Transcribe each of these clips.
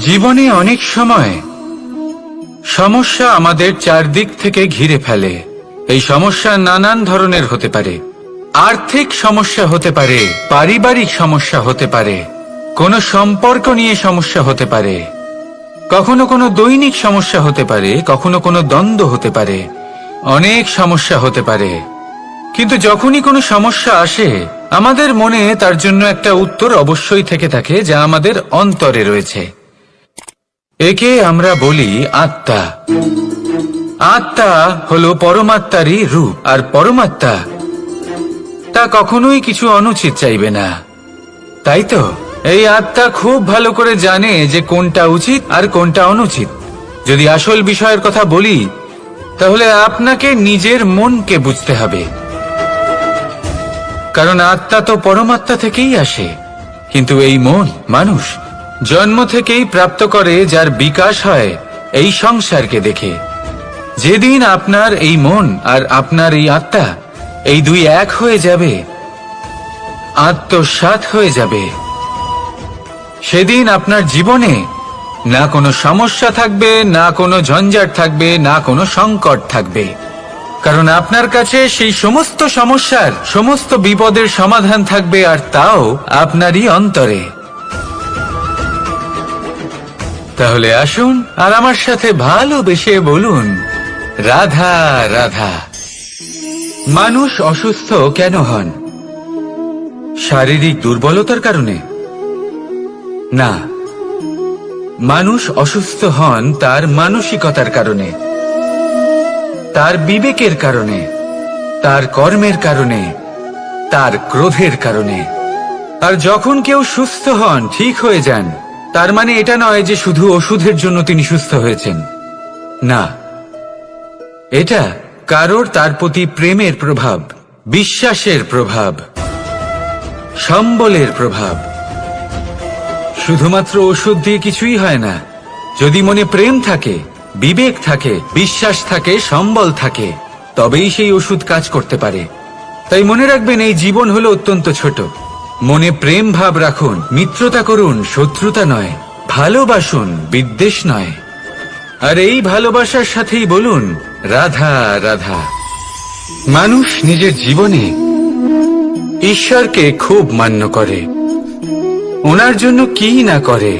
জীবনে অনেক সময় সমস্যা আমাদের চারদিক থেকে ঘিরে ফেলে। এই সমস্যা নানান ধরনের হতে পারে। আর্থিক সমস্যা হতে পারে, পারিবারিক সমস্যা হতে পারে, কোনো সম্পর্ক নিয়ে সমস্যা হতে পারে, কখনো কোনো দৈনিক সমস্যা হতে পারে, কখনো কোনো দ্বন্দ্ব হতে পারে, অনেক সমস্যা হতে পারে। কিন্তু যখনই কোনো সমস্যা আসে আমাদের মনে তার জন্য একটা উত্তর অবশ্যই থেকে থাকে, যা আমাদের অন্তরে রয়েছে। একে আমরা বলি আত্মা। আত্মা হলো পরমাত্মারই রূপ, আর পরমাত্মা তা কখনোই কিছু অনুচিত চাইবে না, তাই তো? এই আত্মা খুব ভালো করে জানে যে কোনটা উচিত আর কোনটা অনুচিত। যদি আসল বিষয়ের কথা বলি তাহলে আপনাকে নিজের মনকে বুঝতে হবে, কারণ আত্মা তো পরমাত্মা থেকেই আসে। কিন্তু এই মন মানুষ জন্ম থেকেই প্রাপ্ত করে, যার বিকাশ হয় এই সংসারকে দেখে। যেদিন আপনার এই মন আর আপনার এই আত্মা এই দুই এক হয়ে যাবে, আত্মসাৎ হয়ে যাবে, সেদিন আপনার জীবনে না কোনো সমস্যা থাকবে, না কোনো ঝঞ্ঝাট থাকবে, না কোনো সংকট থাকবে। কারণ আপনার কাছে সেই সমস্ত সমস্যার, সমস্ত বিপদের সমাধান থাকবে, আর তাও আপনারই অন্তরে। তাহলে আসুন আর আমার সাথে ভালোবেসে বলুন, রাধা রাধা। মানুষ অসুস্থ কেন হন? শারীরিক দুর্বলতার কারণে? না, মানুষ অসুস্থ হন তার মানসিকতার কারণে, তার বিবেকের কারণে, তার কর্মের কারণে, তার ক্রোধের কারণে। আর যখন কেউ সুস্থ হন, ঠিক হয়ে যান, তার মানে এটা নয় যে শুধু ওষুধের জন্য তিনি সুস্থ হয়েছেন। না, এটা কারোর তার প্রতি প্রেমের প্রভাব, বিশ্বাসের প্রভাব, সম্বলের প্রভাব। শুধুমাত্র ওষুধ দিয়ে কিছুই হয় না। যদি মনে প্রেম থাকে, বিবেক থাকে, বিশ্বাস থাকে, সম্বল থাকে, তবেই সেই ওষুধ কাজ করতে পারে। তাই মনে রাখবেন, এই জীবন হলো অত্যন্ত ছোট। মনে প্রেম ভাব রাখুন, মিত্রতা করুন, শত্রুতা নয়। ভালোবাসুন, বিদ্বেষ নয়। আর এই ভালোবাসার সাথেই বলুন, রাধা রাধা। মানুষ নিজের জীবনে ঈশ্বরকে খুব মান্য করে, ওনার জন্য কি না করে।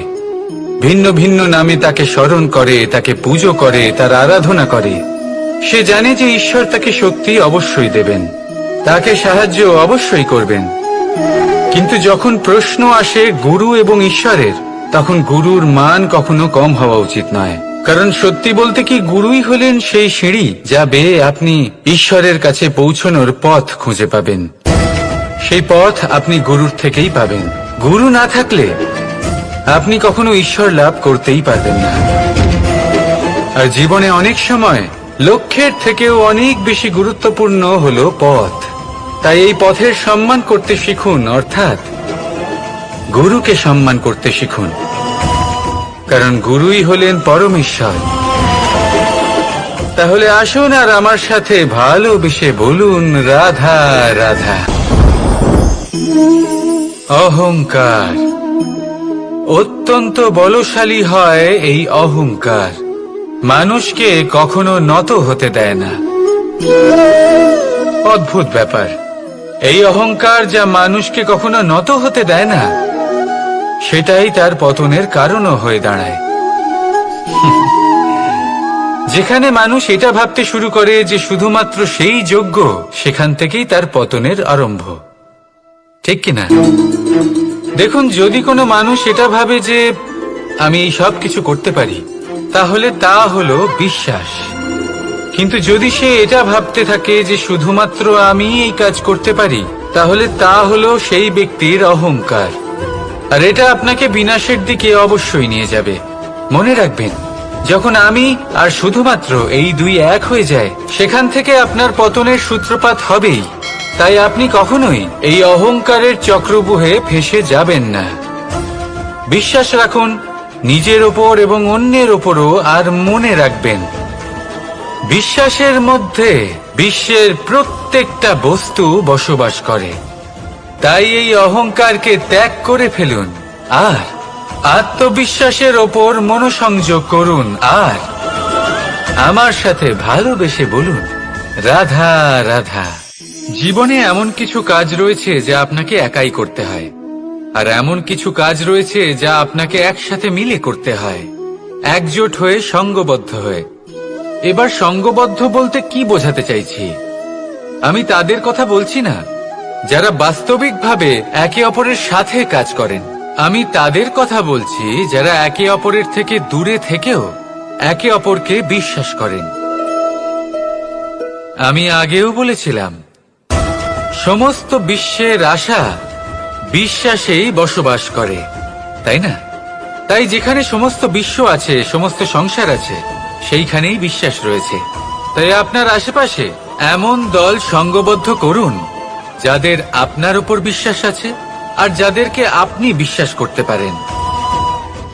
ভিন্ন ভিন্ন নামে তাকে স্মরণ করে, তাকে পুজো করে, তার আরাধনা করে। সে জানে যে ঈশ্বর তাকে শক্তি অবশ্যই দেবেন, তাকে সাহায্য অবশ্যই করবেন। কিন্তু যখন প্রশ্ন আসে গুরু এবং ঈশ্বরের, তখন গুরুর মান কখনো কম হওয়া উচিত নয়। কারণ সত্যি বলতে কি, গুরুই হলেন সেই সিঁড়ি যা বেয়ে আপনি ঈশ্বরের কাছে পৌঁছানোর পথ খুঁজে পাবেন। সেই পথ আপনি গুরুর থেকেই পাবেন। গুরু না থাকলে আপনি কখনো ঈশ্বর লাভ করতেই পারবেন না। আর জীবনে অনেক সময় লক্ষ্যের থেকেও অনেক বেশি গুরুত্বপূর্ণ হলো পথ। তাই এই পথের সম্মান করতে শিখুন, অর্থাৎ গুরুকে সম্মান করতে শিখুন, কারণ গুরুই হলেন পরমেশ্বর। তাহলে আসুন আর আমার সাথে ভালোবেসে বলুন, রাধা রাধা। অহংকার অত্যন্ত বলশালী হয়। এই অহংকার মানুষকে কখনো নত হতে দেয় না। অদ্ভুত ব্যাপার, এই অহংকার যা মানুষকে কখনো নত হতে দেয় না, সেটাই তার পতনের কারণও হয়ে দাঁড়ায়। যেখানে মানুষ এটা ভাবতে শুরু করে যে শুধুমাত্র সেই যোগ্য, সেখান থেকেই তার পতনের আরম্ভ, ঠিক কিনা? দেখুন, যদি কোনো মানুষ এটা ভাবে যে আমি এই সব কিছু করতে পারি, তাহলে তা হলো বিশ্বাস। কিন্তু যদি সে এটা ভাবতে থাকে যে শুধুমাত্র আমি এই কাজ করতে পারি, তাহলে তা হলো সেই ব্যক্তির অহংকার। আর এটা আপনাকে বিনাশের দিকে অবশ্যই নিয়ে যাবে। মনে রাখবেন, যখন আমি আর শুধুমাত্র এই দুই এক হয়ে যায়, সেখান থেকে আপনার পতনের সূত্রপাত হবেই। তাই আপনি কখনোই এই অহংকারের চক্রব্যূহে ফেঁসে যাবেন না। বিশ্বাস রাখুন নিজের ওপর এবং অন্যের ওপরও। আর মনে রাখবেন, বিশ্বাসের মধ্যে বিশ্বের প্রত্যেকটা বস্তু বসবাস করে। তাই এই অহংকারকে ত্যাগ করে ফেলুন আর আত্মবিশ্বাসের ওপর মনোসংযোগ করুন আর আমার সাথে ভালোবেসে বলুন, রাধা রাধা। জীবনে এমন কিছু কাজ রয়েছে যা আপনাকে একাই করতে হয়, আর এমন কিছু কাজ রয়েছে যা আপনাকে একসাথে মিলে করতে হয়, একজোট হয়ে, সঙ্গবদ্ধ হয়ে। এবার সঙ্গবদ্ধ বলতে কি বোঝাতে চাইছি? আমি তাদের কথা বলছি না যারা বাস্তবিকভাবে একে অপরের সাথে কাজ করেন। আমি তাদের কথা বলছি যারা একে অপরের থেকে দূরে থেকেও একে অপরকে বিশ্বাস করেন। আমি আগেও বলেছিলাম, সমস্ত বিশ্বের আশা বিশ্বাসেই বসবাস করে, তাই না? তাই যেখানে সমস্ত বিশ্ব আছে, সমস্ত সংসার আছে, সেইখানেই বিশ্বাস রয়েছে। তাই আপনার আশেপাশে এমন দল সঙ্গবদ্ধ করুন যাদের আপনার উপর বিশ্বাস আছে আর যাদেরকে আপনি বিশ্বাস করতে পারেন।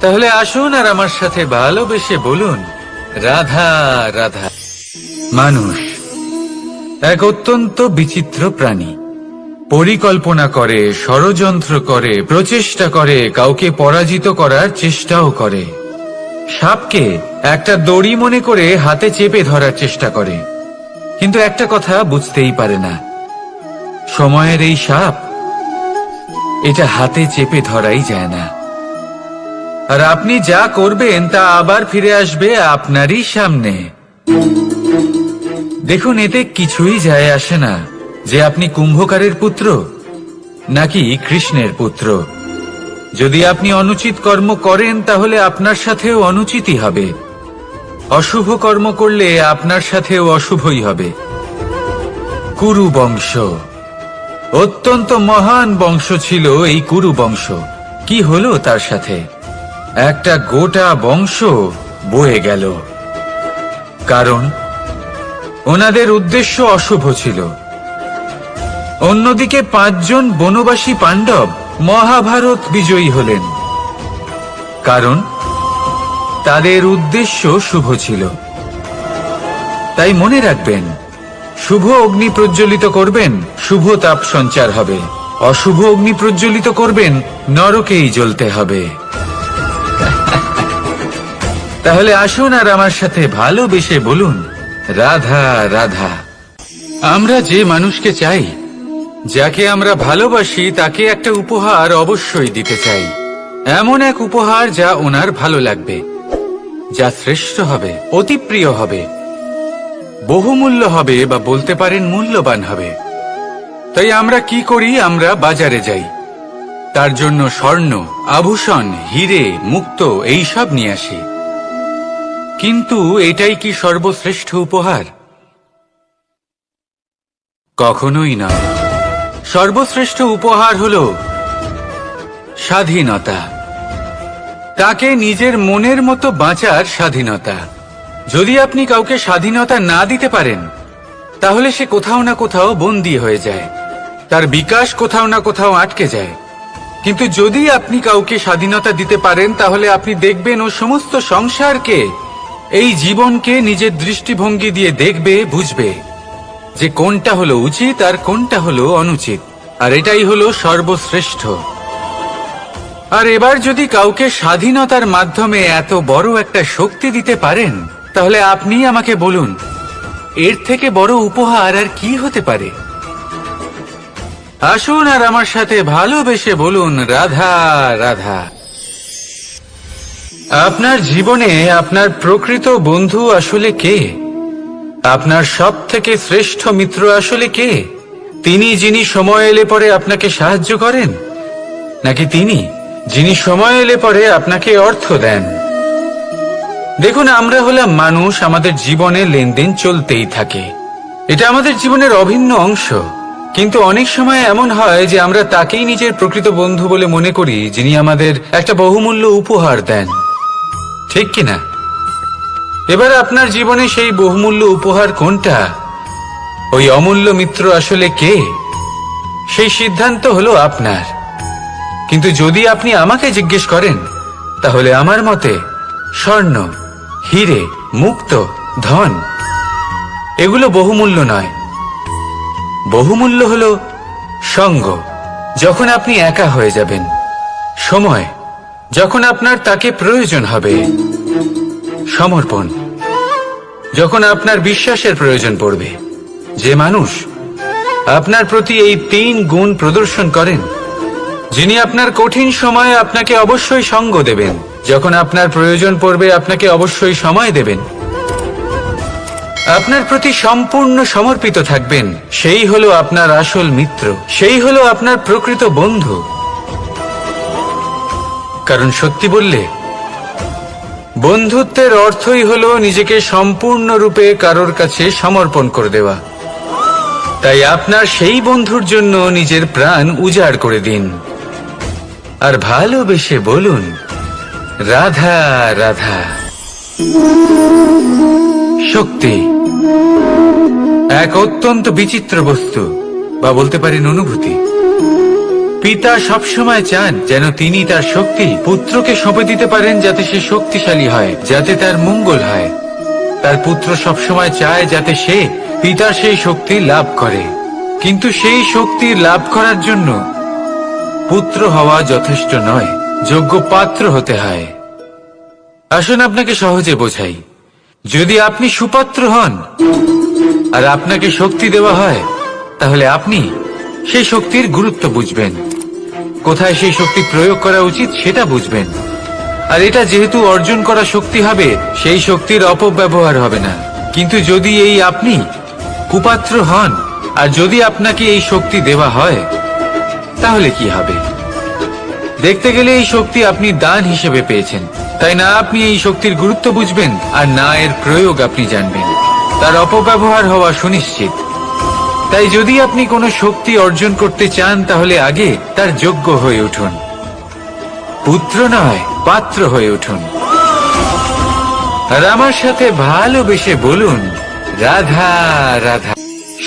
তাহলে আসুন আর আমার সাথে ভালোবেসে বলুন, রাধা রাধা। মানুষ এক অত্যন্ত বিচিত্র প্রাণী। পরিকল্পনা করে, ষড়যন্ত্র করে, প্রচেষ্টা করে, কাউকে পরাজিত করার চেষ্টাও করে। সাপকে একটা দড়ি মনে করে হাতে চেপে ধরার চেষ্টা করে, কিন্তু একটা কথা বুঝতেই পারে না, সময়ের এই সাপ, এটা হাতে চেপে ধরাই যায় না। আর আপনি যা করবেন তা আবার ফিরে আসবে আপনারই সামনে। দেখুন, এতে কিছুই যায় আসে না যে আপনি কুম্ভকারের পুত্র নাকি কৃষ্ণের পুত্র। যদি আপনি অনুচিত কর্ম করেন তাহলে আপনার সাথেও অনুচিতই হবে। অশুভ কর্ম করলে আপনার সাথেও অশুভই হবে। কুরু বংশ অত্যন্ত মহান বংশ ছিল। এই কুরু বংশ কি হলো তার সাথে? একটা গোটা বংশ বয়ে গেল, কারণ ওনাদের উদ্দেশ্য অশুভ ছিল। অন্যদিকে 5 জন বনবাসী পাণ্ডব মহাভারত বিজয়ী হলেন, কারণ তাদের উদ্দেশ্য শুভ ছিল। তাই মনে রাখবেন, শুভ অগ্নি প্রজ্বলিত করবেন, শুভ তাপ সঞ্চার হবে। অশুভ অগ্নি প্রজ্বলিত করবেন, নরকেই জ্বলতে হবে। তাহলে আসুন আর আমার সাথে ভালোবেসে বলুন, রাধা রাধা। আমরা যে মানুষকে চাই, যাকে আমরা ভালোবাসি, তাকে একটা উপহার অবশ্যই দিতে চাই। এমন এক উপহার যা ওনার ভালো লাগবে, যা শ্রেষ্ঠ হবে, অতি প্রিয় হবে, বহুমূল্য হবে, বা বলতে পারেন মূল্যবান হবে। তাই আমরা কি করি? আমরা বাজারে যাই, তার জন্য স্বর্ণ, আভূষণ, হিরে, মুক্ত এইসব নিয়ে আসি। কিন্তু এটাই কি সর্বশ্রেষ্ঠ উপহার? কখনোই নয়। সর্বশ্রেষ্ঠ উপহার হলো স্বাধীনতা। তাকে নিজের মনের মতো বাঁচার স্বাধীনতা। যদি আপনি কাউকে স্বাধীনতা না দিতে পারেন, তাহলে সে কোথাও না কোথাও বন্দী হয়ে যায়, তার বিকাশ কোথাও না কোথাও আটকে যায়। কিন্তু যদি আপনি কাউকে স্বাধীনতা দিতে পারেন, তাহলে আপনি দেখবেন ও সমস্ত সংসারকে, এই জীবনকে নিজের দৃষ্টিভঙ্গি দিয়ে দেখবে, বুঝবে যে কোনটা হলো উচিত আর কোনটা হলো অনুচিত। আর এটাই হলো সর্বশ্রেষ্ঠ। আর এবার যদি কাউকে স্বাধীনতার মাধ্যমে এত বড় একটা শক্তি দিতে পারেন, তাহলে আপনি আমাকে বলুন, এর থেকে বড় উপহার আর কি হতে পারে? আসুন আর আমার সাথে ভালোবেসে বলুন, রাধা রাধা। আপনার জীবনে আপনার প্রকৃত বন্ধু আসলে কে? আপনার সব থেকে শ্রেষ্ঠ মিত্র আসলে কে? তিনি যিনি সময় এলে পরে আপনাকে সাহায্য করেন, নাকি তিনি যিনি সময় এলে পরে আপনাকে অর্থ দেন? দেখুন, আমরা হলাম মানুষ, আমাদের জীবনে লেনদেন চলতেই থাকে। এটা আমাদের জীবনের অভিন্ন অংশ। কিন্তু অনেক সময় এমন হয় যে আমরা তাকেই নিজের প্রকৃত বন্ধু বলে মনে করি, যিনি আমাদের একটা বহুমূল্য উপহার দেন, ঠিক কিনা? এবার আপনার জীবনে সেই বহুমূল্য উপহার কোনটা, ওই অমূল্য মিত্র আসলে কে, সেই সিদ্ধান্ত হলো আপনার। কিন্তু যদি আপনি আমাকে জিজ্ঞেস করেন, তাহলে আমার মতে স্বর্ণ, হিরে, মুক্ত, ধন এগুলো বহুমূল্য নয়। বহুমূল্য হলো সঙ্গ। যখন আপনি একা হয়ে যাবেন, সময়, যখন আপনার তাকে প্রয়োজন হবে, সমর্পণ। যখন আপনার বিশ্বাসের প্রয়োজন পড়বে, যে মানুষ আপনার প্রতি এই 3 গুণ প্রদর্শন করেন, যিনি আপনার কঠিন সময়ে আপনাকে অবশ্যই সঙ্গ দেবেন, যখন আপনার প্রয়োজন পড়বে আপনাকে অবশ্যই সময় দেবেন, আপনার প্রতি সম্পূর্ণ সমর্পিত থাকবেন, সেই হলো আপনার আসল মিত্র, সেই হলো আপনার প্রকৃত বন্ধু। কারণ সত্যি বললে, বন্ধুত্বের অর্থই হলো নিজেকে সম্পূর্ণরূপে কারোর কাছে সমর্পণ করে দেওয়া। তাই আপনার সেই বন্ধুর জন্য নিজের প্রাণ উজাড় করে দিন, আর ভালোবেসে বলুন, রাধা রাধা। শক্তি এক অত্যন্ত বিচিত্র বস্তু, বা বলতে পারেন অনুভূতি। পিতা সবসময় চান যেন তিনি তার শক্তি পুত্রকে সঁপে দিতে পারেন, যাতে সে শক্তিশালী হয়, যাতে তার মঙ্গল হয়। তার পুত্র সবসময় চায় যাতে সে পিতার সেই শক্তি লাভ করে, কিন্তু সেই শক্তি লাভ করার জন্য পুত্র হওয়া যথেষ্ট নয়, যোগ্য পাত্র হতে হয়। আসুন আপনাকে সহজে বোঝাই। যদি আপনি সুপাত্র হন আর আপনাকে শক্তি দেওয়া হয়, তাহলে আপনি সেই শক্তির গুরুত্ব বুঝবেন, কোথায় সেই শক্তি প্রয়োগ করা উচিত সেটা বুঝবেন। আর এটা যেহেতু অর্জন করা শক্তি হবে, সেই শক্তির অপব্যবহার হবে না। কিন্তু যদি এই আপনি কুপাত্র হন আর যদি আপনাকে এই শক্তি দেওয়া হয়, তাহলে কি হবে? দেখতে গেলে এই শক্তি আপনি দান হিসেবে পেয়েছেন, তাই না আপনি এই শক্তির গুরুত্ব বুঝবেন, আর না এর প্রয়োগ আপনি জানবেন। তার অপব্যবহার হওয়া সুনিশ্চিত। তাই যদি আপনি কোনো শক্তি অর্জন করতে চান, তাহলে আগে তার যোগ্য হয়ে উঠুন, পুত্র নয় পাত্র হয়ে উঠুন। আর আমার সাথে ভালোবেসে বলুন, রাধা রাধা।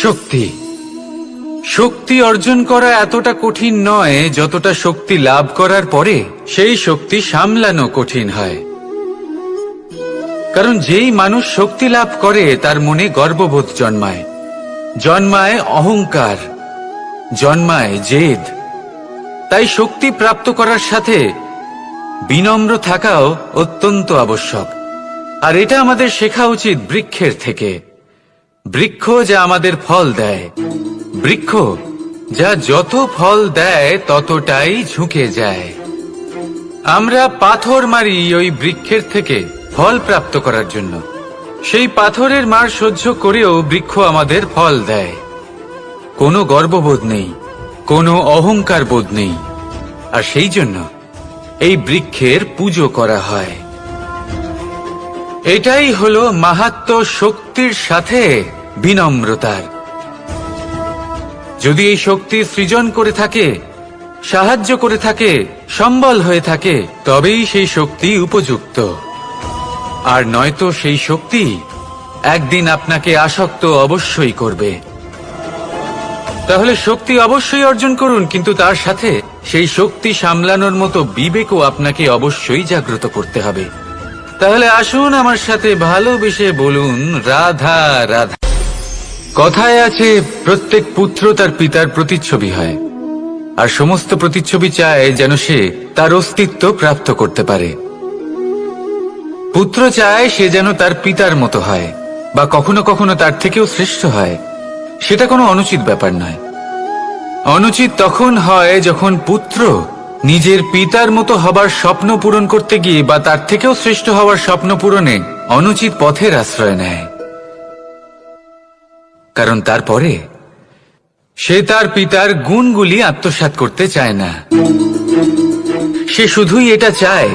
শক্তি শক্তি অর্জন করা এতটা কঠিন নয় যতটা শক্তি লাভ করার পরে সেই শক্তি সামলানো কঠিন হয়। কারণ যেই মানুষ শক্তি লাভ করে তার মনে গর্ববোধ জন্মায়, জন্মায় অহংকার, জন্মায় জেদ। তাই শক্তি প্রাপ্ত করার সাথে বিনম্র থাকাও অত্যন্ত আবশ্যক। আর এটা আমাদের শেখা উচিত বৃক্ষের থেকে। বৃক্ষ যা আমাদের ফল দেয়, বৃক্ষ যা যত ফল দেয় ততটাই ঝুঁকে যায়। আমরা পাথর মারি ওই বৃক্ষের থেকে ফল প্রাপ্ত করার জন্য। সেই পাথরের মার সহ্য করেও বৃক্ষ আমাদের ফল দেয়। কোনো গর্ববোধ নেই, কোনো অহংকার বোধ নেই, আর সেই জন্য এই বৃক্ষের পুজো করা হয়। এটাই হলো মাহাত্ম্য শক্তির সাথে বিনম্রতার। যদি এই শক্তি সৃজন করে থাকে, সাহায্য করে থাকে, সম্বল হয়ে থাকে, তবেই সেই শক্তি উপযুক্ত। আর নয়তো সেই শক্তি একদিন আপনাকে আসক্ত অবশ্যই করবে। তাহলে শক্তি অবশ্যই অর্জন করুন, কিন্তু তার সাথে সেই শক্তি সামলানোর মতো বিবেকও আপনাকে অবশ্যই জাগ্রত করতে হবে। তাহলে আসুন আমার সাথে ভালোবেসে বলুন, রাধা রাধা। কথায় আছে, প্রত্যেক পুত্র তার পিতার প্রতিচ্ছবি হয়, আর সমস্ত প্রতিচ্ছবি চায় যেন সে তার অস্তিত্ব প্রাপ্ত করতে পারে। পুত্র চায় সে যেন তার পিতার মতো হয়, বা কখনো কখনো তার থেকেও শ্রেষ্ঠ হয়। সেটা কোনো অনুচিত ব্যাপার নয়। অনুচিত তখন হয় যখন পুত্র নিজের পিতার মতো হবার স্বপ্ন পূরণ করতে গিয়ে বা তার থেকেও শ্রেষ্ঠ হওয়ার স্বপ্ন পূরণে অনুচিত পথের আশ্রয় নেয়। কারণ তারপরে সে তার পিতার গুণগুলি আত্মসাৎ করতে চায় না। সে শুধুই এটা চায়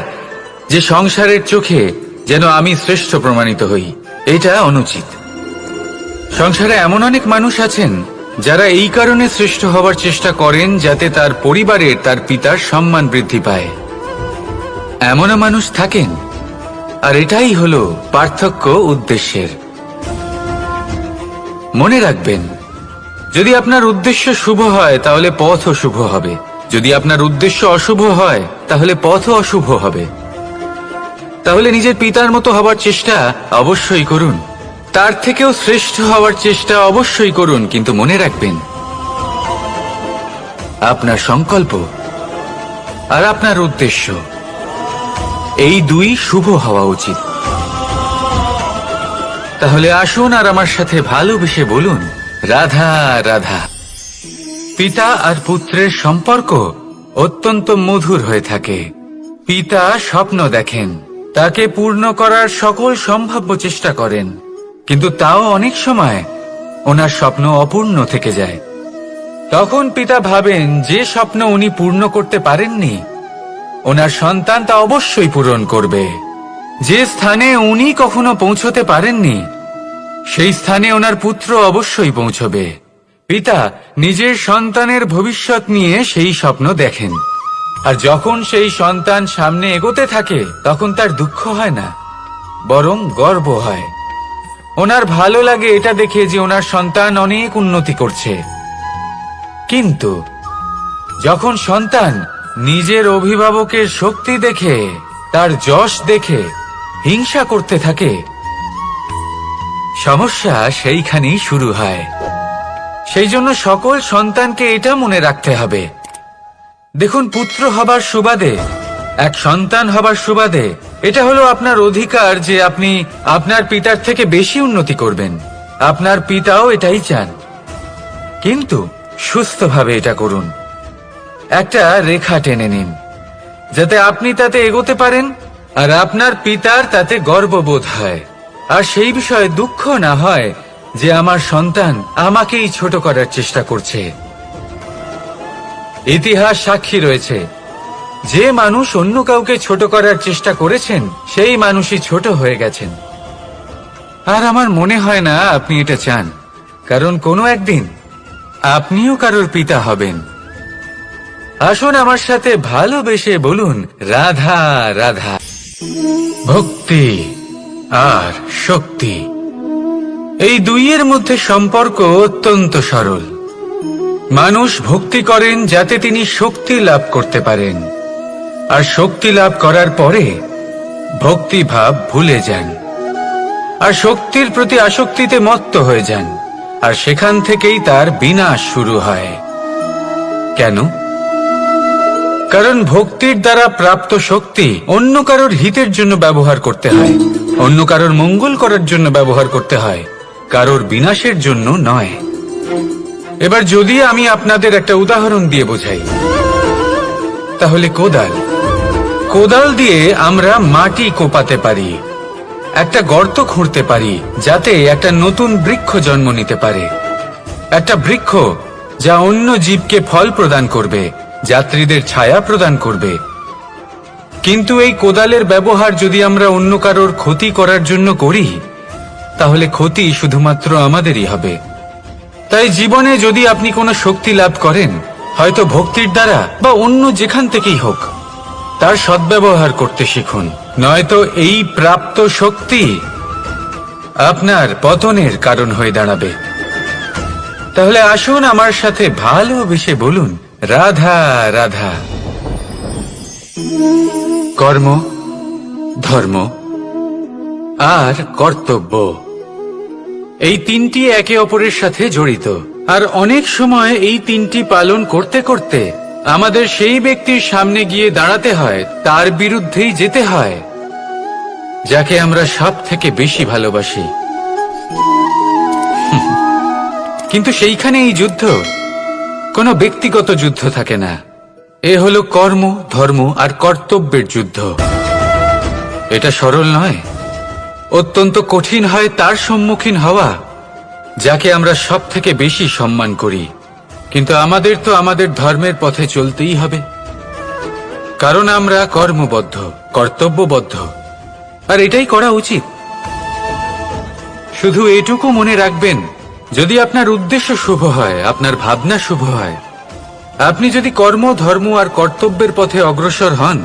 যে সংসারের চোখে যেন আমি শ্রেষ্ঠ প্রমাণিত হই। এটা অনুচিত। সংসারে এমন অনেক মানুষ আছেন যারা এই কারণে শ্রেষ্ঠ হবার চেষ্টা করেন যাতে তার পরিবারের তার পিতার সম্মান বৃদ্ধি পায়। এমনও মানুষ থাকেন, আর এটাই হলো পার্থক্য উদ্দেশ্যের। মনে রাখবেন, যদি আপনার উদ্দেশ্য শুভ হয় তাহলে পথও শুভ হবে, যদি আপনার উদ্দেশ্য অশুভ হয় তাহলে পথও অশুভ হবে। তাহলে নিজের পিতার মতো হবার চেষ্টা অবশ্যই করুন, তার থেকেও শ্রেষ্ঠ হওয়ার চেষ্টা অবশ্যই করুন, কিন্তু মনে রাখবেন আপনার সংকল্প আর আপনার উদ্দেশ্য এই দুই শুভ হওয়া উচিত। তাহলে আসুন আর আমার সাথে ভালোবেসে বলুন, রাধা রাধা। পিতা আর পুত্রের সম্পর্ক অত্যন্ত মধুর হয়ে থাকে। পিতা স্বপ্ন দেখেন, তাকে পূর্ণ করার সকল সম্ভাব্য চেষ্টা করেন, কিন্তু তাও অনেক সময় ওনার স্বপ্ন অপূর্ণ থেকে যায়। তখন পিতা ভাবেন যে স্বপ্ন উনি পূর্ণ করতে পারেননি, ওনার সন্তান তা অবশ্যই পূরণ করবে। যে স্থানে উনি কখনো পৌঁছতে পারেননি, সেই স্থানে ওনার পুত্র অবশ্যই পৌঁছবে। পিতা নিজের সন্তানের ভবিষ্যৎ নিয়ে সেই স্বপ্ন দেখেন, আর যখন সেই সন্তান সামনে এগোতে থাকে তখন তার দুঃখ হয় না, বরং গর্ব হয়। ওনার ভালো লাগে এটা দেখে যে ওনার সন্তান অনেক উন্নতি করছে। কিন্তু যখন সন্তান নিজের অভিভাবকের শক্তি দেখে, তার যশ দেখে হিংসা করতে থাকে, সমস্যা সেইখানেই শুরু হয়। সেই জন্য সকল সন্তানকে এটা মনে রাখতে হবে, দেখুন, পুত্র হবার সুবাদে, এক সন্তান হবার সুবাদে এটা হলো আপনার অধিকার যে আপনি আপনার পিতার থেকে বেশি উন্নতি করবেন। আপনার পিতাও এটাই চান, কিন্তু সুস্থভাবে এটা করুন। একটা রেখা টেনে নিন, যাতে আপনি তাতে এগোতে পারেন আর আপনার পিতার তাতে গর্ববোধ হয়, আর সেই বিষয়ে দুঃখ না হয় যে আমার সন্তান আমাকেই ছোট করার চেষ্টা করছে। ইতিহাস সাক্ষী রয়েছে, যে মানুষ অন্য কাউকে ছোট করার চেষ্টা করেছেন সেই মানুষই ছোট হয়ে গেছেন। আর আমার মনে হয় না আপনি এটা চান, কারণ কোনো একদিন আপনিও কারোর পিতা হবেন। আসুন আমার সাথে ভালোবেসে বলুন, রাধা রাধা। ভক্তি আর শক্তি, এই দুইয়ের মধ্যে সম্পর্ক অত্যন্ত সরল। মানুষ ভক্তি করেন যাতে তিনি শক্তি লাভ করতে পারেন, আর শক্তি লাভ করার পরে ভক্তি ভাব ভুলে যান, আর শক্তির প্রতি আসক্তিতে মত্ত হয়ে যান, আর সেখান থেকেই তার বিনাশ শুরু হয়। কেন? কারণ ভক্তির দ্বারা প্রাপ্ত শক্তি অন্য কারোর হিতের জন্য ব্যবহার করতে হয়, অন্য কারোর মঙ্গল করার জন্য ব্যবহার করতে হয়, কারোর বিনাশের জন্য নয়। এবার যদি আমি আপনাদের একটা উদাহরণ দিয়ে বোঝাই, তাহলে কোদাল দিয়ে আমরা মাটি কোপাতে পারি, একটা গর্ত খুঁড়তে পারি যাতে একটা নতুন বৃক্ষ জন্ম নিতে পারে, একটা বৃক্ষ যা অন্য জীবকে ফল প্রদান করবে, যাত্রীদের ছায়া প্রদান করবে। কিন্তু এই কোদালের ব্যবহার যদি আমরা অন্য কারোর ক্ষতি করার জন্য করি, তাহলে ক্ষতি শুধুমাত্র আমাদেরই হবে। তাই জীবনে যদি আপনি কোনো শক্তি লাভ করেন, হয়তো ভক্তির দ্বারা বা অন্য যেখান থেকেই হোক, তার সদ্ব্যবহার করতে শিখুন, নয়তো এই প্রাপ্ত শক্তি আপনার পতনের কারণ হয়ে দাঁড়াবে। তাহলে আসুন আমার সাথে ভালোবেসে বলুন, রাধা রাধা। কর্ম, ধর্ম আর কর্তব্য, এই তিনটি একে অপরের সাথে জড়িত, আর অনেক সময় এই তিনটি পালন করতে করতে আমাদের সেই ব্যক্তির সামনে গিয়ে দাঁড়াতে হয়, তার বিরুদ্ধেই যেতে হয় যাকে আমরা সব থেকে বেশি ভালোবাসি। কিন্তু সেইখানে এই যুদ্ধ কোনো ব্যক্তিগত যুদ্ধ থাকে না, এ হলো কর্ম, ধর্ম আর কর্তব্যের যুদ্ধ। এটা সরল নয়, অত্যন্ত কঠিন হয় তার সম্মুখীন হওয়া যাকে আমরা সব থেকে বেশি সম্মান করি। কিন্তু আমাদের তো আমাদের ধর্মের পথে চলতেই হবে, কারণ আমরা কর্মবদ্ধ, কর্তব্যবদ্ধ, আর এটাই করা উচিত। শুধু এটুকু মনে রাখবেন, যদি আপনার উদ্দেশ্য শুভ হয়, আপনার ভাবনা শুভ হয়, আপনি যদি কর্ম, ধর্ম আর কর্তব্যের পথে অগ্রসর হন,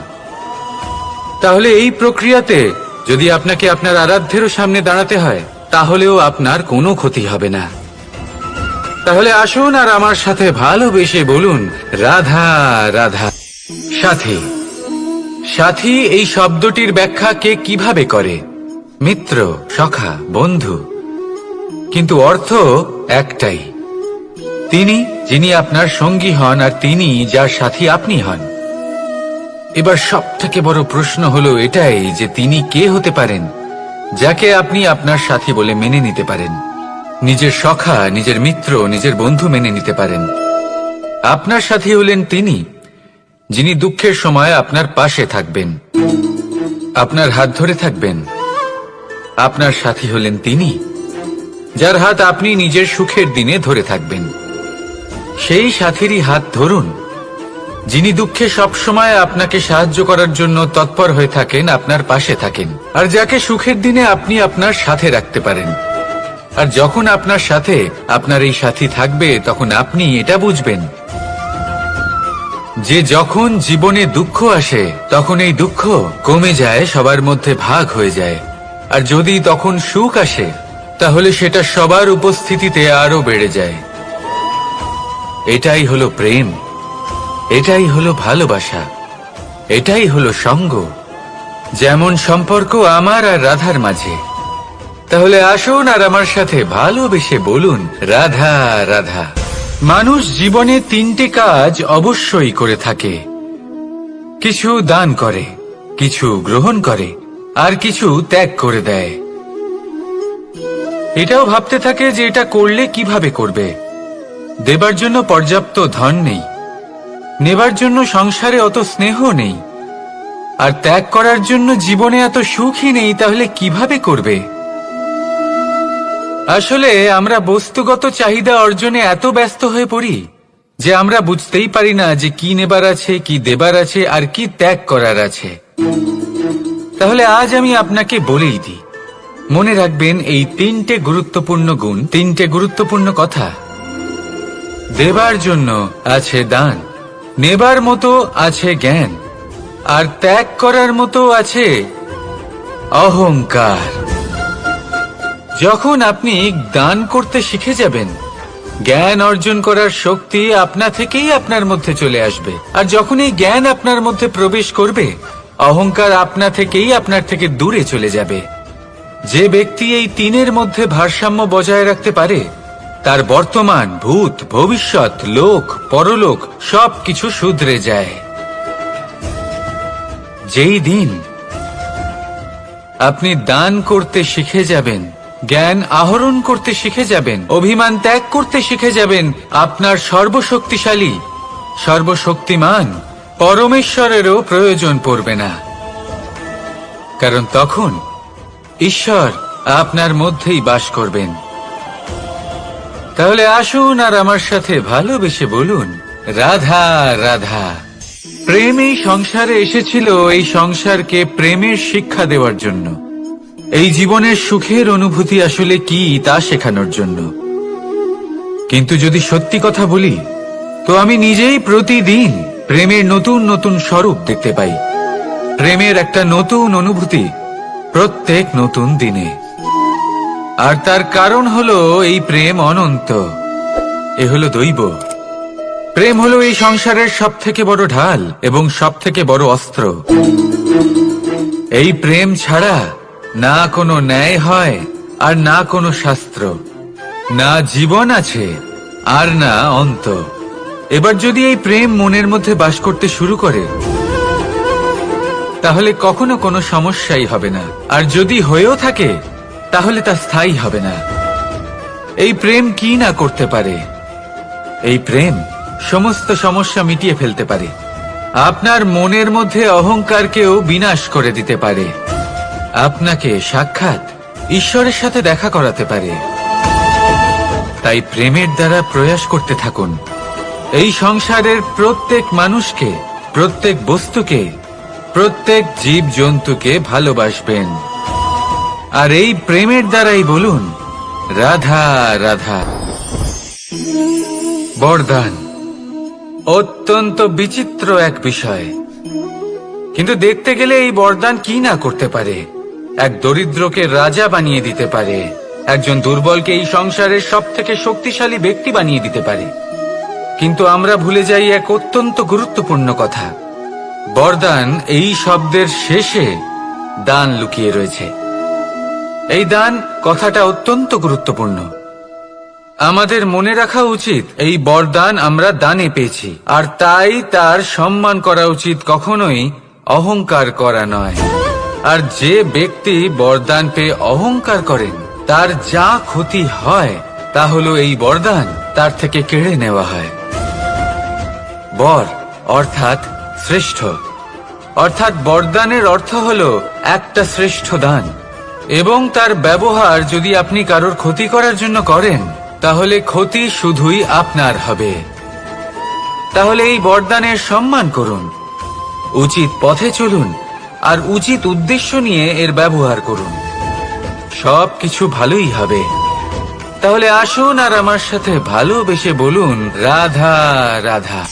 তাহলে এই প্রক্রিয়াতে যদি আপনাকে আপনার আরাধ্যেরও সামনে দাঁড়াতে হয়, তাহলেও আপনার কোনো ক্ষতি হবে না। তাহলে আসুন আর আমার সাথে ভালোবেসে বলুন, রাধা রাধা। সাথী, সাথী এই শব্দটির ব্যাখ্যা কে কিভাবে করে? মিত্র, সখা, বন্ধু, কিন্তু অর্থ একটাই, তিনি যিনি আপনার সঙ্গী হন আর তিনি যার সাথী আপনি হন। এবার সবথেকে বড় প্রশ্ন হলো এটাই যে তিনি কে হতে পারেন যাকে আপনি আপনার সাথী বলে মেনে নিতে পারেন, নিজের সখা, নিজের মিত্র, নিজের বন্ধু মেনে নিতে পারেন। আপনার সাথী হলেন তিনি যিনি দুঃখের সময় আপনার পাশে থাকবেন, আপনার হাত ধরে থাকবেন। আপনার সাথী হলেন তিনি যার হাত আপনি নিজের সুখের দিনে ধরে থাকবেন। সেই সাথীরই হাত ধরুন যিনি দুঃখে সবসময় আপনাকে সাহায্য করার জন্য তৎপর হয়ে থাকেন, আপনার পাশে থাকেন, আর যাকে সুখের দিনে আপনি আপনার সাথে রাখতে পারেন। আর যখন আপনার সাথে আপনার এই সাথী থাকবে তখন আপনি এটা বুঝবেন যে যখন জীবনে দুঃখ আসে তখন এই দুঃখ কমে যায়, সবার মধ্যে ভাগ হয়ে যায়। আর যদি তখন সুখ আসে তাহলে সেটা সবার উপস্থিতিতে আরো বেড়ে যায়। এটাই হলো প্রেম, এটাই হলো ভালোবাসা, এটাই হলো সঙ্গ, যেমন সম্পর্ক আমার আর রাধার মাঝে। তাহলে আসুন আর আমার সাথে ভালোবেসে বলুন, রাধা রাধা। মানুষ জীবনে তিনটে কাজ অবশ্যই করে থাকে, কিছু দান করে, কিছু গ্রহণ করে, আর কিছু ত্যাগ করে দেয়। এটাও ভাবতে থাকে যে এটা করলে কিভাবে করবে। দেবার জন্য পর্যাপ্ত ধন নেই, নেবার জন্য সংসারে অত স্নেহ নেই, আর ত্যাগ করার জন্য জীবনে এত সুখই নেই, তাহলে কিভাবে করবে? আসলে আমরা বস্তুগত চাহিদা অর্জনে এত ব্যস্ত হয়ে পড়ি যে আমরা বুঝতেই পারি না যে কি নেবার আছে, কি দেবার আছে, আর কি ত্যাগ করার আছে। তাহলে আজ আমি আপনাকে বলেই দিই, মনে রাখবেন এই তিনটে গুরুত্বপূর্ণ গুণ, তিনটে গুরুত্বপূর্ণ কথা। দেবার জন্য আছে দান, নেবার মতো আছে জ্ঞান, আর ত্যাগ করার মতো আছে অহংকার। যখন আপনি দান করতে শিখে যাবেন, জ্ঞান অর্জন করার শক্তি আপনা থেকেই আপনার মধ্যে চলে আসবে। আর যখন এই জ্ঞান আপনার মধ্যে প্রবেশ করবে, অহংকার আপনা থেকেই আপনার থেকে দূরে চলে যাবে। যে ব্যক্তি এই তিনের মধ্যে ভারসাম্য বজায় রাখতে পারে তার বর্তমান, ভূত, ভবিষ্যৎ, লোক, পরলোক সবকিছু শুধরে যায়। যেই দিন আপনি দান করতে শিখে যাবেন, জ্ঞান আহরণ করতে শিখে যাবেন, অভিমান ত্যাগ করতে শিখে যাবেন, আপনার সর্বশক্তিশালী, সর্বশক্তিমান পরমেশ্বরেরও প্রয়োজন পড়বে না। কারণ তখন ঈশ্বর আপনার মধ্যেই বাস করবেন। তাহলে আসুন আর আমার সাথে ভালোবেসে বলুন, রাধা রাধা। প্রেম এই সংসারে এসেছিল এই সংসারকে প্রেমের শিক্ষা দেওয়ার জন্য, এই জীবনের সুখের অনুভূতি আসলে কি তা শেখানোর জন্য। কিন্তু যদি সত্যি কথা বলি তো আমি নিজেই প্রতিদিন প্রেমের নতুন নতুন স্বরূপ দেখতে পাই, প্রেমের একটা নতুন অনুভূতি প্রত্যেক নতুন দিনে। আর তার কারণ হলো এই প্রেম অনন্ত, এ হলো দৈব। প্রেম হলো এই সংসারের সবথেকে বড় ঢাল এবং সবথেকে বড় অস্ত্র। এই প্রেম ছাড়া না কোনো ন্যায় হয় আর না কোনো শাস্ত্র, না জীবন আছে আর না অন্ত। এবার যদি এই প্রেম মনের মধ্যে বাস করতে শুরু করে তাহলে কখনো কোনো সমস্যাই হবে না, আর যদি হয়েও থাকে তাহলে তা স্থায়ী হবে না। এই প্রেম কি না করতে পারে? এই প্রেম সমস্ত সমস্যা মিটিয়ে ফেলতে পারে, আপনার মনের মধ্যে অহংকারকেও বিনাশ করে দিতে পারে, আপনাকে সাক্ষাৎ ঈশ্বরের সাথে দেখা করাতে পারে। তাই প্রেমের দ্বারা প্রয়াস করতে থাকুন, এই সংসারের প্রত্যেক মানুষকে, প্রত্যেক বস্তুকে, প্রত্যেক জীব জন্তুকে ভালোবাসবেন। আর এই প্রেমের দ্বারাই বলুন, রাধা রাধা। বরদান অত্যন্ত বিচিত্র এক বিষয়, কিন্তু দেখতে গেলে এই বরদান কি না করতে পারে। এক দরিদ্রকে রাজা বানিয়ে দিতে পারে, একজন দুর্বলকে এই সংসারের সবথেকে শক্তিশালী ব্যক্তি বানিয়ে দিতে পারে। কিন্তু আমরা ভুলে যাই এক অত্যন্ত গুরুত্বপূর্ণ কথা, বরদান এই শব্দের শেষে দান লুকিয়ে রয়েছে। এই দান কথাটা অত্যন্ত গুরুত্বপূর্ণ। আমাদের মনে রাখা উচিত এই বরদান আমরা দানে পেয়েছি, আর তাই তার সম্মান করা উচিত, কখনোই অহংকার করা নয়। আর যে ব্যক্তি বরদান পেয়ে অহংকার করেন তার যা ক্ষতি হয় তা হলো এই বরদান তার থেকে কেড়ে নেওয়া হয়। বর অর্থাৎ শ্রেষ্ঠ, অর্থাৎ বরদানের অর্থ হলো একটা শ্রেষ্ঠ দান, এবং তার ব্যবহার যদি আপনি কারোর ক্ষতি করার জন্য করেন তাহলে ক্ষতি শুধুই আপনার হবে। তাহলে এই বরদানের সম্মান করুন, উচিত পথে চলুন আর উচিত উদ্দেশ্য নিয়ে এর ব্যবহার করুন, সবকিছু ভালোই হবে। তাহলে আসুন আর আমার সাথে ভালোবেসে বলুন রাধা রাধা।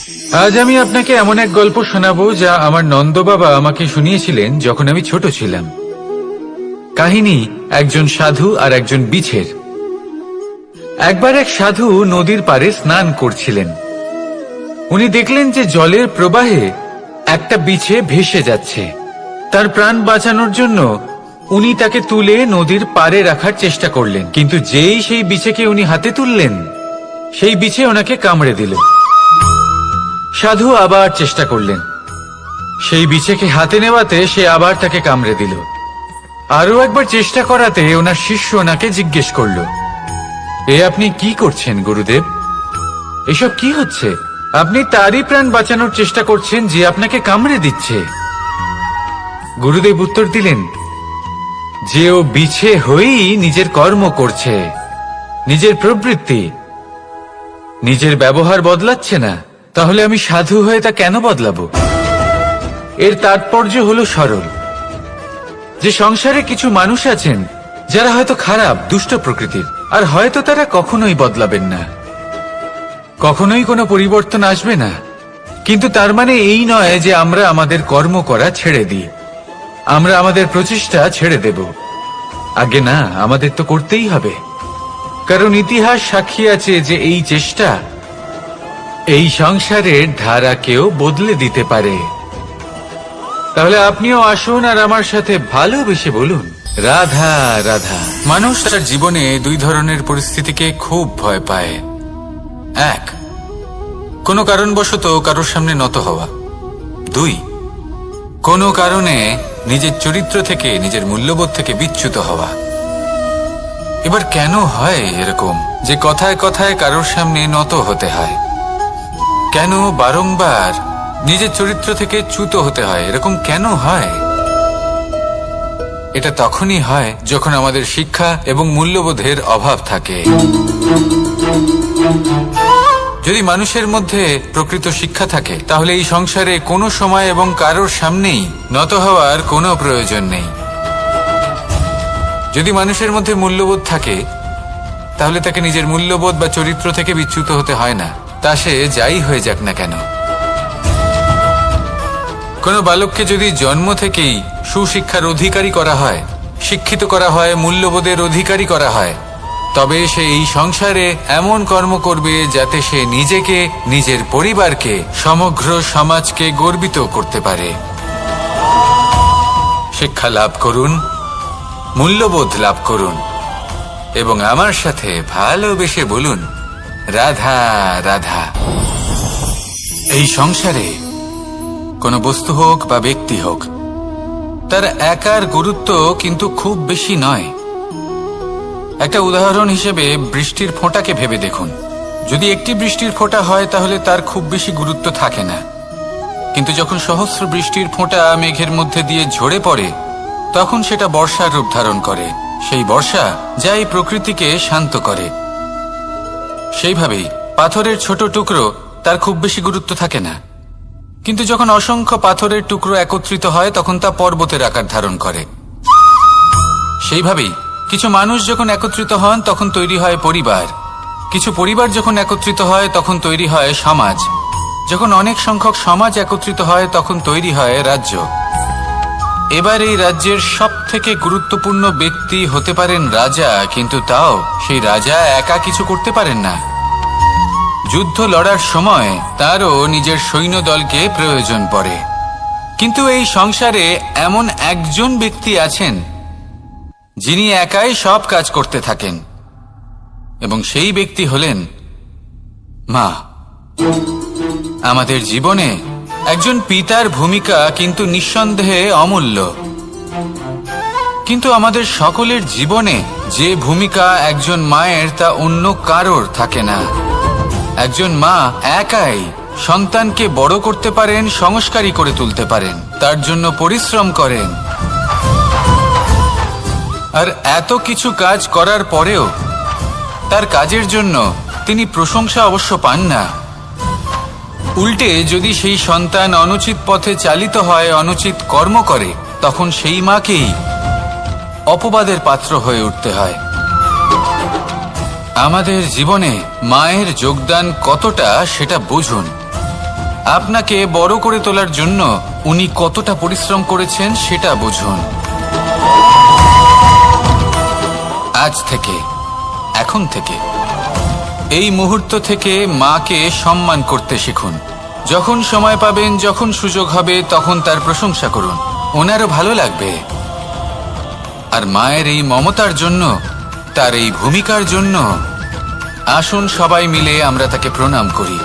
আজ আমি আপনাকে এমন এক গল্প শোনাবো যা আমার নন্দ বাবা আমাকে শুনিয়েছিলেন যখন আমি ছোট ছিলাম। কাহিনী একজন সাধু আর একজন বিছের। একবার এক সাধু নদীর পাড়ে স্নান করছিলেন। উনি দেখলেন যে জলের প্রবাহে একটা বিছে ভেসে যাচ্ছে। তার প্রাণ বাঁচানোর জন্য উনি তাকে তুলে নদীর পাড়ে রাখার চেষ্টা করলেন, কিন্তু যেই সেই বিছেকে উনি হাতে তুললেন সেই বিছে ওনাকে কামড়ে দিল। সাধু আবার চেষ্টা করলেন, সেই বিছেকে হাতে নেওয়াতে সে আবার তাকে কামড়ে দিল। আরো একবার চেষ্টা করাতে ওনার শিষ্য ওনাকে জিজ্ঞেস করল, এ আপনি কি করছেন গুরুদেব? এসব কি হচ্ছে? আপনি তারই প্রাণ বাঁচানোর চেষ্টা করছেন যে আপনাকে কামড়ে দিচ্ছে। গুরুদেব উত্তর দিলেন, যে ও বিছে হয়েই নিজের কর্ম করছে, নিজের প্রবৃত্তি, নিজের ব্যবহার বদলাচ্ছে না, তাহলে আমি সাধু হয়ে তা কেন বদলাবো? এর তাৎপর্য হলো সরল, যে সংসারে কিছু মানুষ আছেন যারা হয়তো খারাপ, দুষ্ট প্রকৃতির, আর হয়তো তারা কখনোই বদলাবেন না, কখনোই কোনো পরিবর্তন আসবে না। কিন্তু তার মানে এই নয় যে আমরা আমাদের কর্ম করা ছেড়ে দিই, আমরা আমাদের প্রচেষ্টা ছেড়ে দেব। আগে না, আমাদের তো করতেই হবে, কারণ ইতিহাস সাক্ষী আছে যে এই চেষ্টা এই সংসারের ধারাকেও বদলে দিতে পারে। তাহলে আপনিও আসুন আর আমার সাথে ভালোবেসে বলুন রাধা রাধা। মানুষ তার জীবনে দুই ধরনের পরিস্থিতিকে খুব ভয় পায়। এক, কোনো কারণবশত কারোর সামনে নত হওয়া। দুই, কোনো কারণে নিজের চরিত্র থেকে, নিজের মূল্যবোধ থেকে বিচ্যুত হওয়া। এবার কেন হয় এরকম যে কথায় কথায় কারোর সামনে নত হতে হয়? কেন বারংবার নিজের চরিত্র থেকে চ্যুত হতে হয়? এরকম কেন হয়? এটা তখনই হয় যখন আমাদের শিক্ষা এবং মূল্যবোধের অভাব থাকে। যদি মানুষের মধ্যে প্রকৃত শিক্ষা থাকে তাহলে এই সংসারে কোনো সময় এবং কারোর সামনেই নত হওয়ার কোনো প্রয়োজন নেই। যদি মানুষের মধ্যে মূল্যবোধ থাকে তাহলে তাকে নিজের মূল্যবোধ বা চরিত্র থেকে বিচ্যুত হতে হয় না, তা সে যাই হয়ে যাক না কেন। কোনো বালককে যদি জন্ম থেকেই সুশিক্ষার অধিকারী করা হয়, শিক্ষিত করা হয়, মূল্যবোধের অধিকারী করা হয়, তবে সে এই সংসারে এমন কর্ম করবে যাতে সে নিজেকে, নিজের পরিবারকে, সমগ্র সমাজকে গর্বিত করতে পারে। শিক্ষা লাভ করুন, মূল্যবোধ লাভ করুন এবং আমার সাথে ভালোবেসে বলুন রাধা রাধা। এই সংসারে কোনো বস্তু হোক বা ব্যক্তি হোক, তার একার গুরুত্ব কিন্তু খুব বেশি নয়। একটা উদাহরণ হিসেবে বৃষ্টির ফোঁটাকে ভেবে দেখুন। যদি একটি বৃষ্টির ফোঁটা হয় তাহলে তার খুব বেশি গুরুত্ব থাকে না, কিন্তু যখন সহস্র বৃষ্টির ফোঁটা মেঘের মধ্যে দিয়ে ঝরে পড়ে তখন সেটা বর্ষার রূপ ধারণ করে। সেই বর্ষা যা এই প্রকৃতিকে শান্ত করে। সেইভাবেই পাথরের ছোট টুকরো, তার খুব বেশি গুরুত্ব থাকে না, কিন্তু যখন অসংখ্য পাথরের টুকরো একত্রিত হয় তখন তা পর্বতের আকার ধারণ করে। সেইভাবেই কিছু মানুষ যখন একত্রিত হন তখন তৈরি হয় পরিবার, কিছু পরিবার যখন একত্রিত হয় তখন তৈরি হয় সমাজ, যখন অনেক সংখ্যক সমাজ একত্রিত হয় তখন তৈরি হয় রাজ্য। এবার এই রাজ্যের সবথেকে গুরুত্বপূর্ণ ব্যক্তি হতে পারেন রাজা, কিন্তু তাও সেই রাজা একা কিছু করতে পারেন না। যুদ্ধ লড়ার সময় তারও নিজের সৈন্যদলকে প্রয়োজন পড়ে। কিন্তু এই সংসারে এমন একজন ব্যক্তি আছেন যিনি একাই সব কাজ করতে থাকেন, এবং সেই ব্যক্তি হলেন মা। আমাদের জীবনে একজন পিতার ভূমিকা কিন্তু নিঃসন্দেহে অমূল্য, কিন্তু আমাদের সকলের জীবনে যে ভূমিকা একজন মায়ের তা অন্য কারোর থাকে না। একজন মা একাই সন্তানকে বড় করতে পারেন, সংস্কারী করে তুলতে পারেন, তার জন্য পরিশ্রম করেন। আর এত কিছু কাজ করার পরেও তার কাজের জন্য তিনি প্রশংসা অবশ্য পান না। উল্টে যদি সেই সন্তান অনুচিত পথে চালিত হয়, অনুচিত কর্ম করে, তখন সেই মাকেই অপবাদের পাত্র হয়ে উঠতে হয়। আমাদের জীবনে মায়ের যোগদান কতটা সেটা বুঝুন। আপনাকে বড় করে তোলার জন্য উনি কতটা পরিশ্রম করেছেন সেটা বুঝুন। আজ থেকে, এখন থেকে, এই মুহূর্ত থেকে মাকে সম্মান করতে শিখুন। যখন সময় পাবেন, যখন সুযোগ হবে, তখন তার প্রশংসা করুন, ওনারও ভালো লাগবে। আর মায়ের এই মমতার জন্য, তার এই ভূমিকার জন্য আসুন সবাই মিলে আমরা তাকে প্রণাম করি,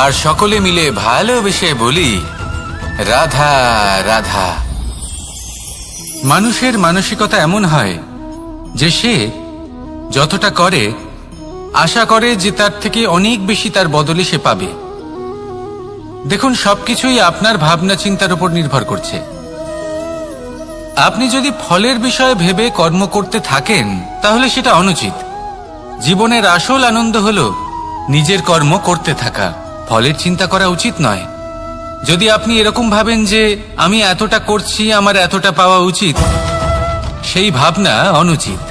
আর সকলে মিলে ভালোবেসে বলি, রাধা রাধা। মানুষের মানসিকতা এমন হয় যে সে যতটা করে আশা করে যে তার থেকে অনেক বেশি তার বদলে সে পাবে। দেখুন, সবকিছুই আপনার ভাবনা চিন্তার উপর নির্ভর করছে। আপনি যদি ফলের বিষয়ে ভেবে কর্ম করতে থাকেন তাহলে সেটা অনুচিত। জীবনের আসল আনন্দ হলো নিজের কর্ম করতে থাকা, ফলের চিন্তা করা উচিত নয়। যদি আপনি এরকম ভাবেন যে আমি এতটা করছি, আমার এতটা পাওয়া উচিত, সেই ভাবনা অনুচিত।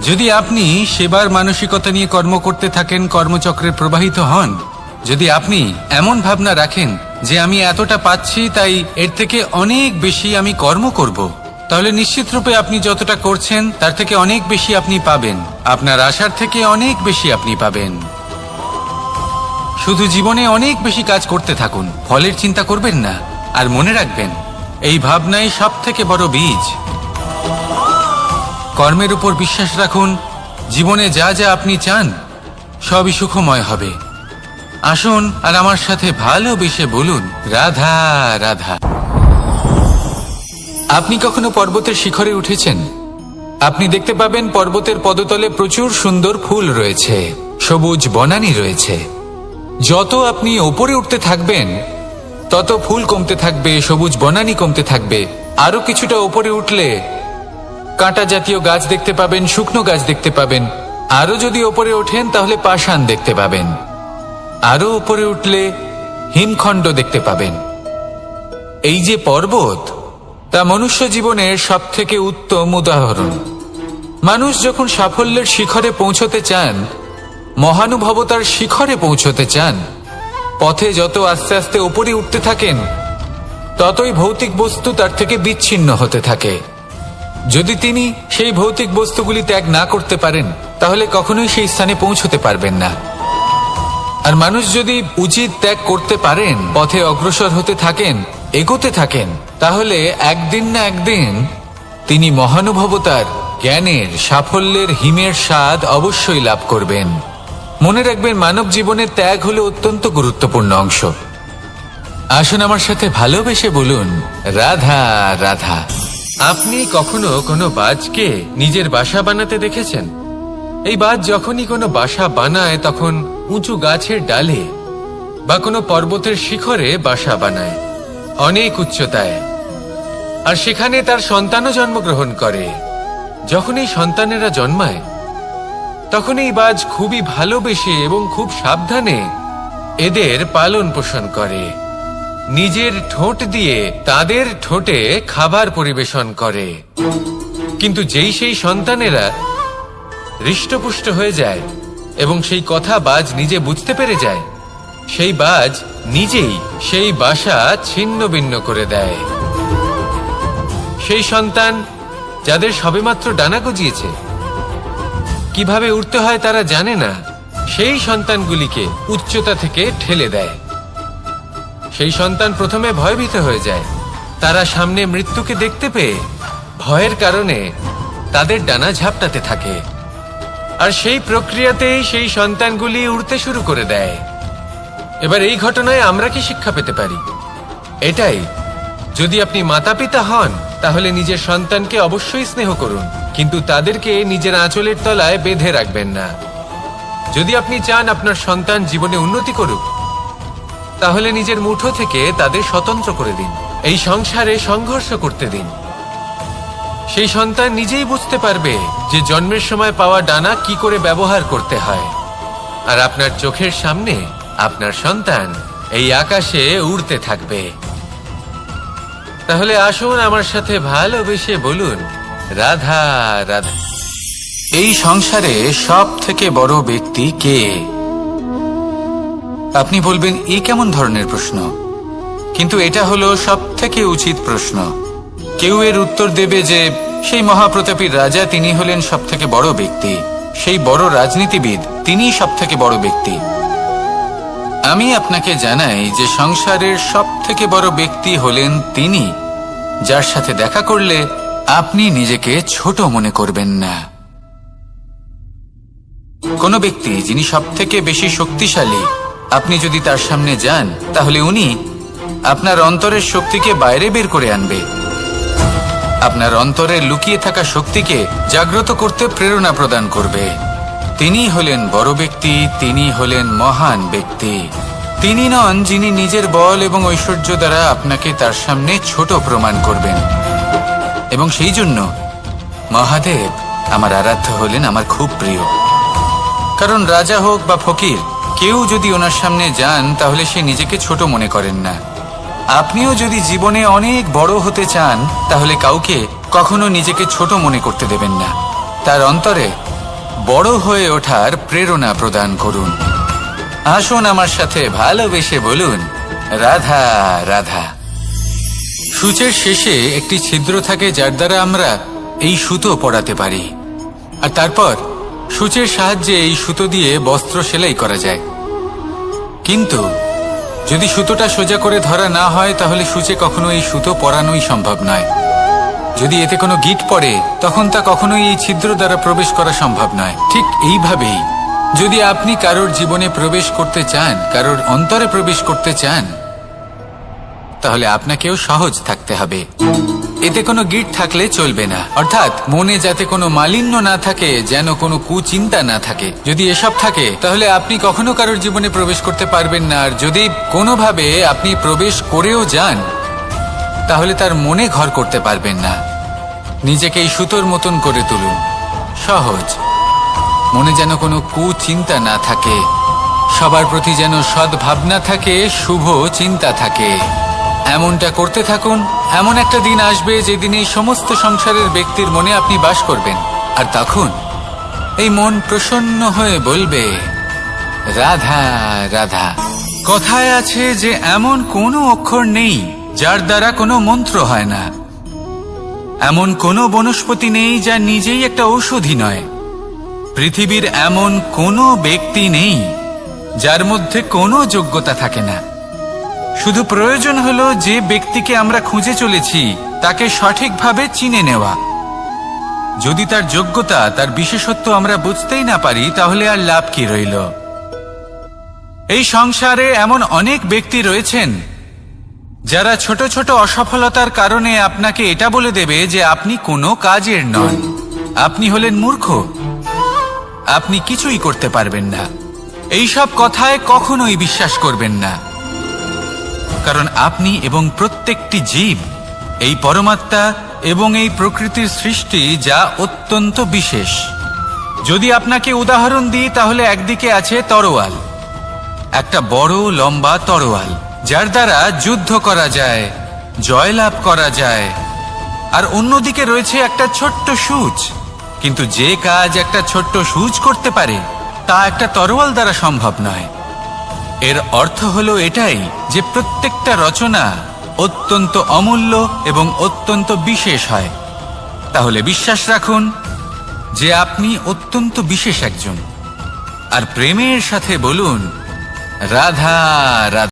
যদি আপনি সেবার মানসিকতা নিয়ে কর্ম করতে থাকেন, কর্মচক্রে প্রবাহিত হন, যদি আপনি এমন ভাবনা রাখেন যে আমি এতটা পাচ্ছি তাই এর থেকে অনেক বেশি আমি কর্ম করব, তাহলে নিশ্চিত রূপে আপনি যতটা করছেন তার থেকে অনেক বেশি আপনি পাবেন, আপনার আশার থেকে অনেক বেশি আপনি পাবেন। শুধু জীবনে অনেক বেশি কাজ করতে থাকুন, ফলের চিন্তা করবেন না। আর মনে রাখবেন, এই ভাবনাই সব থেকে বড় বীজ। কর্মের উপর বিশ্বাস রাখুন, জীবনে যা যা আপনি চান সবই সুখময় হবে। আসুন আর আমার সাথে ভালোবেসে বলুন, রাধা রাধা। আপনি কখনো পর্বতের শিখরে উঠেছেন? আপনি দেখতে পাবেন পর্বতের পদতলে প্রচুর সুন্দর ফুল রয়েছে, সবুজ বনানী রয়েছে। যত আপনি ওপরে উঠতে থাকবেন তত ফুল কমতে থাকবে, সবুজ বনানী কমতে থাকবে। আরো কিছুটা ওপরে উঠলে কাঁটা জাতীয় গাছ দেখতে পাবেন, শুকনো গাছ দেখতে পাবেন। আরো যদি ওপরে ওঠেন তাহলে পাষাণ দেখতে পাবেন। আরো উপরে উঠলে হিমখণ্ড দেখতে পাবেন। এই যে পর্বত, তা মনুষ্য জীবনের সব থেকে উত্তম উদাহরণ। মানুষ যখন সাফল্যের শিখরে পৌঁছতে চান, মহানুভবতার শিখরে পৌঁছতে চান, পথে যত আস্তে আস্তে উপরে উঠতে থাকেন ততই ভৌতিক বস্তু তার থেকে বিচ্ছিন্ন হতে থাকে। যদি তিনি সেই ভৌতিক বস্তুগুলি ত্যাগ না করতে পারেন তাহলে কখনোই সেই স্থানে পৌঁছতে পারবেন না। আর মানুষ যদি উচিত ত্যাগ করতে পারেন, পথে অগ্রসর হতে থাকেন, এগোতে থাকেন, তাহলে একদিন না একদিন তিনি মহানুভবতার, জ্ঞানের, সাফল্যের হিমের স্বাদ অবশ্যই লাভ করবেন। মনে রাখবেন, মানব জীবনের ত্যাগ হলো অত্যন্ত গুরুত্বপূর্ণ অংশ। আসুন আমার সাথে ভালোবেসে বলুন, রাধা রাধা। আপনি কখনো কোনো বাজকে নিজের বাসা বানাতে দেখেছেন? এই বাজ যখনই কোনো বাসা বানায় তখন উঁচু গাছের ডালে বা কোনো পর্বতের শিখরে বাসা বানায়, অনেক উচ্চতায়। আর সেখানে তার সন্তানও জন্মগ্রহণ করে। যখন এই সন্তানেরা জন্মায় তখন এই বাজ খুবই ভালোবেসে এবং খুব সাবধানে এদের পালন পোষণ করে। নিজের ঠোঁট দিয়ে তাদের ঠোঁটে খাবার পরিবেশন করে। কিন্তু যেই সেই সন্তানেরা হৃষ্টপুষ্ট হয়ে যায় এবং সেই কথা বাজ নিজে বুঝতে পেরে যায়, সেই বাজ নিজেই সেই বাসা ছিন্ন ভিন্ন করে দেয়। সেই সন্তান যাদের সবেমাত্র ডানা গজিয়েছে, কিভাবে উঠতে হয় তারা জানে না, সেই সন্তানগুলিকে উচ্চতা থেকে ঠেলে দেয়। সেই সন্তান প্রথমে ভয়ভীত হয়ে যায়। তারা সামনে মৃত্যুকে দেখতে পেয়ে ভয়ের কারণে তাদের ডানা ঝাপটাতে থাকে। আর সেই প্রক্রিয়াতেই সেই সন্তানগুলি উড়তে শুরু করে দেয়। এবার এই ঘটনায় আমরা কি শিক্ষা পেতে পারি? এটাই, যদি আপনি মাতা পিতা হন তাহলে নিজের সন্তানকে অবশ্যই স্নেহ করুন, কিন্তু তাদেরকে নিজের আঁচলের তলায় বেঁধে রাখবেন না। যদি আপনি চান আপনার সন্তান জীবনে উন্নতি করুক, তাহলে নিজের মুঠো থেকে তাদের স্বতন্ত্র করে দিন। এই সংসারে সংঘর্ষ করতে দিন। সেই সন্তান নিজেই বুঝতে পারবে যে জন্মের সময় পাওয়া ডানা কি করে ব্যবহার করতে হয়। আর আপনার চোখের সামনে আপনার সন্তান এই আকাশে উড়তে থাকবে। তাহলে আসুন আমার সাথে ভালোবেসে বলুন, রাধা রাধা। এই সংসারে সব থেকে বড় ব্যক্তি কে? আপনি বলবেন এ কেমন ধরনের প্রশ্ন, কিন্তু এটা হলো সব থেকে উচিত প্রশ্ন। কেউ এর উত্তর দেবে যে সেই মহাপ্রতাপী রাজা, তিনি হলেন সব থেকে বড় ব্যক্তি, সেই বড় রাজনীতিবিদ, তিনিই সব থেকে বড় ব্যক্তি। আমি আপনাকে জানাই যে সংসারের সব থেকে বড় ব্যক্তি হলেন তিনি, যার সাথে দেখা করলে আপনি নিজেকে ছোট মনে করবেন না। কোনো ব্যক্তি যিনি সব থেকে বেশি শক্তিশালী, আপনি যদি তার সামনে যান তাহলে উনি আপনার অন্তরের শক্তিকে বাইরে বের করে আনবে, আপনার অন্তরে লুকিয়ে থাকা শক্তিকে জাগ্রত করতে প্রেরণা প্রদান করবে। তিনি হলেন বড় ব্যক্তি, তিনি হলেন মহান ব্যক্তি। তিনি নন যিনি নিজের বল এবং ঐশ্বর্য দ্বারা আপনাকে তার সামনে ছোট প্রমাণ করবেন। এবং সেই জন্য মহাদেব আমার আরাধ্য হলেন আমার খুব প্রিয়। কারণ রাজা হোক বা ফকির, কেউ যদি ওনার সামনে যান তাহলে সে নিজেকে ছোট মনে করেন না। আপনিও যদি জীবনে অনেক বড় হতে চান তাহলে কাউকে কখনো নিজেকে ছোট মনে করতে দেবেন না। তার অন্তরে বড় হয়ে ওঠার প্রেরণা প্রদান করুন। আসুন আমার সাথে ভালোবেসে বলুন, রাধা রাধা। সূচের শেষে একটি ছিদ্র থাকে যার দ্বারা আমরা এই সুতো পরাতে পারি, আর তারপর সূচের সাহায্যে এই সুতো দিয়ে বস্ত্র সেলাই করা যায়। কিন্তু যদি সুতোটা সোজা করে ধরা না হয় তাহলে সূচে কখনো এই সুতো পরানোই সম্ভব নয়। যদি এতে কোনো গিঁট পড়ে তখন তা কখনোই এই ছিদ্র দ্বারা প্রবেশ করা সম্ভব নয়। ঠিক এইভাবেই যদি আপনি কারোর জীবনে প্রবেশ করতে চান, কারোর অন্তরে প্রবেশ করতে চান, তাহলে আপনাকেও সহজ থাকতে হবে। এতে কোনো গিঁট থাকলে চলবে না, অর্থাৎ মনে যাতে কোনো মালিন্য না থাকে, যেন কোনো কুচিন্তা না থাকে। যদি এসব থাকে তাহলে আপনি কখনো কারোর জীবনে প্রবেশ করতে পারবেন না। আর যদি কোনোভাবে আপনি প্রবেশ করেও যান তাহলে তার মনে ঘর করতে পারবেন না। নিজেকে এই সুতোর মতন করে তুলুন, সহজ। মনে যেন কোনো কুচিন্তা না থাকে, সবার প্রতি যেন সদ্ভাবনা থাকে, শুভ চিন্তা থাকে। এমনটা করতে থাকুন। এমন একটা দিন আসবে যেদিন এই সমস্ত সংসারের ব্যক্তির মনে আপনি বাস করবেন, আর তখন এই মন প্রসন্ন হয়ে বলবে, রাধা রাধা। কথায় আছে যে এমন কোনো অক্ষর নেই যার দ্বারা কোনো মন্ত্র হয় না, এমন কোনো বনস্পতি নেই যা নিজেই একটা ঔষধি নয়, পৃথিবীর এমন কোনো ব্যক্তি নেই যার মধ্যে কোনো যোগ্যতা থাকে না। শুধু প্রয়োজন হলো যে ব্যক্তিকে আমরা খুঁজে চলেছি তাকে সঠিকভাবে চিনে নেওয়া। যদি তার যোগ্যতা, তার বিশেষত্ব আমরা বুঝতেই না পারি তাহলে আর লাভ কি রইল? এই সংসারে এমন অনেক ব্যক্তি রয়েছেন যারা ছোট ছোট অসফলতার কারণে আপনাকে এটা বলে দেবে যে আপনি কোনো কাজের নন, আপনি হলেন মূর্খ, আপনি কিছুই করতে পারবেন না। এইসব কথায় কখনোই বিশ্বাস করবেন না, কারণ আপনি এবং প্রত্যেকটি জীব এই পরমাত্মা এবং এই প্রকৃতির সৃষ্টি, যা অত্যন্ত বিশেষ। যদি আপনাকে উদাহরণ দিই তাহলে একদিকে আছে তরোয়াল, একটা বড় লম্বা তরোয়াল যার দ্বারা যুদ্ধ করা যায়, জয়লাভ করা যায়। আর অন্যদিকে রয়েছে একটা ছোট্ট সূচ, কিন্তু যে কাজ একটা ছোট্ট সূচ করতে পারে তা একটা তরোয়াল দ্বারা সম্ভব নয়। এর অর্থ হলো এটাই যে প্রত্যেকটা রচনা অত্যন্ত অমূল্য এবং অত্যন্ত বিশেষ হয়। তাহলে বিশ্বাস রাখুন যে আপনি অত্যন্ত বিশেষ একজন, আর প্রেমের সাথে বলুন, রাধা রাধা।